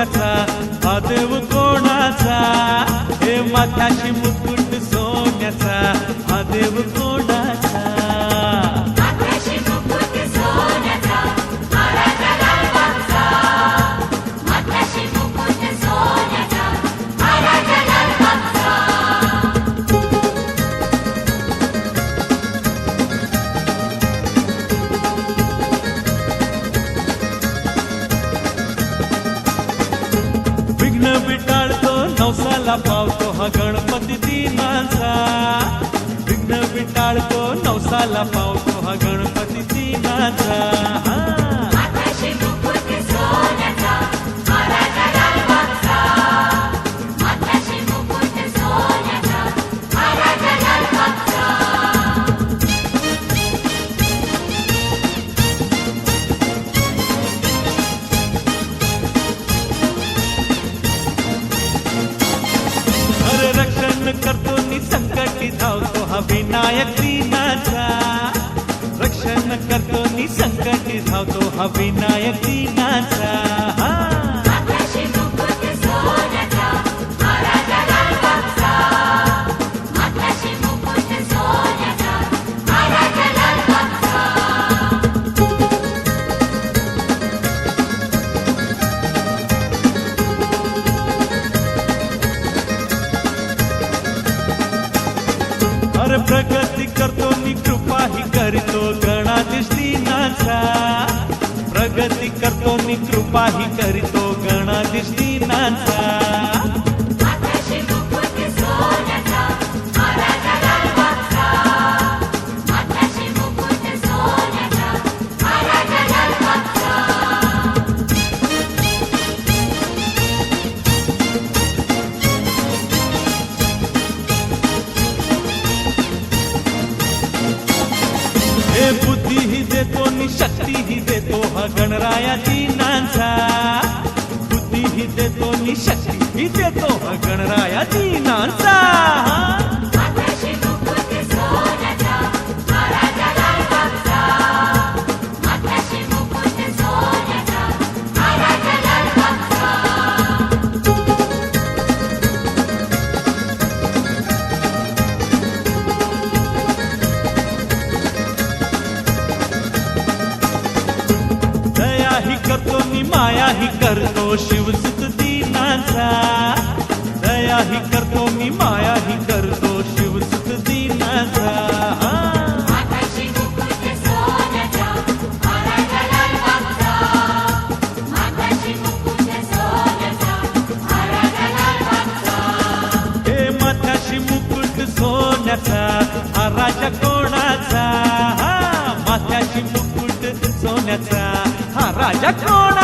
सोन्याचा हा देव कोणाचा हे माथ्याशी मुकुट सोन्याचा हा देव कोणाचा माथ्याशी मुकुट सोन्याचा हा राजा लालबागचा माथ्याशी मुकुट सोन्याचा हा राजा लालबागचा विघ्न विटाळतो नवसाला पावतो हा गणपती दीनाचा विघ्न विटाळतो नवसाला पावतो हा गणपती दीनाचा माथ्याशी मुकुट सोन्याचा हा राजा लालबागचा माथ्याशी मुकुट सोन्याचा हा राजा लालबागचा अरे रक्षण करतो नि संकटी धावतो हा विनायक दीनाचा रक्षण करतो नि संकटी धावतो हा विनायक दीनाचा माथ्याशी मुकुट सोन्याचा हा राजा लालबागचा माथ्याशी मुकुट सोन्याचा हा राजा लालबागचा अरे प्रगती करतो नि कृपाही करीतो गणाधीश दीनाचा प्रगती करतो नि कृपाही करीतो गणाधीश दीनाचा माथ्याशी मुकुट सोन्याचा हा राजा लालबागचा माथ्याशी मुकुट सोन्याचा हा राजा लालबागचा हे बुद्धीही देतो नि शक्तीही देतो हा गणराया दीनाचा बुद्धीही देतो नि शक्तीही देतो हा गणराया दीनाचा माथ्याशी मुकुट सोन्याचा हा राजा लालबागचा माथ्याशी मुकुट सोन्याचा हा राजा लालबागचा दयाही करतो नि मायाही करतो शिवसुत दीनाचा दयाही करतो नि मायाही करतो शिवसुत दीनाचा माथ्याशी मुकुट सोन्याचा हा राजा लालबागचा माथ्याशी मुकुट सोन्याचा हा राजा लालबागचा हे माथ्याशी मुकुट सोन्याचा हा राजा कोणाचा माथ्याशी मुकुट सोन्याचा हा राजा कोणाचा